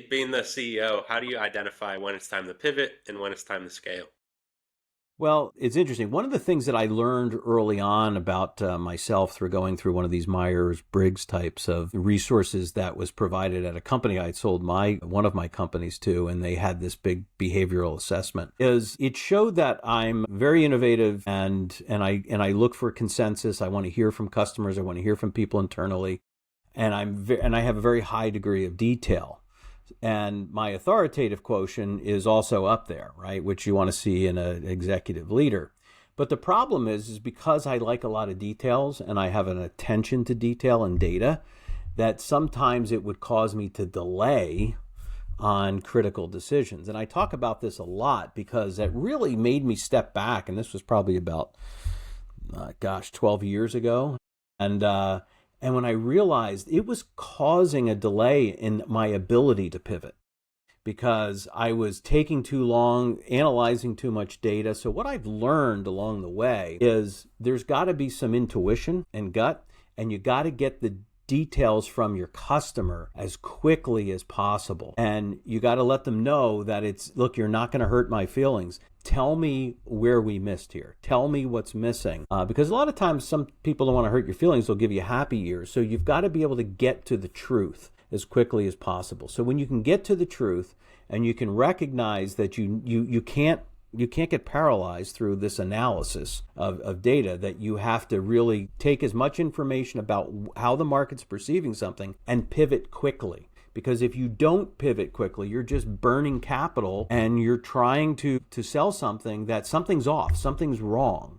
being the CEO, how do you identify when it's time to pivot and when it's time to scale? Well, it's interesting. One of the things that I learned early on about myself through going through one of these Myers-Briggs types of resources that was provided at a company I had sold one of my companies to, and they had this big behavioral assessment, is it showed that I'm very innovative and I look for consensus. I want to hear from customers. I want to hear from people internally, and I have a very high degree of detail. And my authoritative quotient is also up there, right? Which you want to see in an executive leader. But the problem is because I like a lot of details and I have an attention to detail and data, that sometimes it would cause me to delay on critical decisions. And I talk about this a lot because it really made me step back. And this was probably about, 12 years ago. And when I realized it was causing a delay in my ability to pivot because I was taking too long, analyzing too much data. So what I've learned along the way is there's got to be some intuition and gut, and you got to get the details from your customer as quickly as possible. And you got to let them know that look, you're not going to hurt my feelings. Tell me where we missed here. Tell me what's missing. Because a lot of times some people don't want to hurt your feelings. They'll give you happy ears. So you've got to be able to get to the truth as quickly as possible. So when you can get to the truth and you can recognize that you can't get paralyzed through this analysis of data, that you have to really take as much information about how the market's perceiving something and pivot quickly. Because if you don't pivot quickly, you're just burning capital and you're trying to sell something that something's off, something's wrong.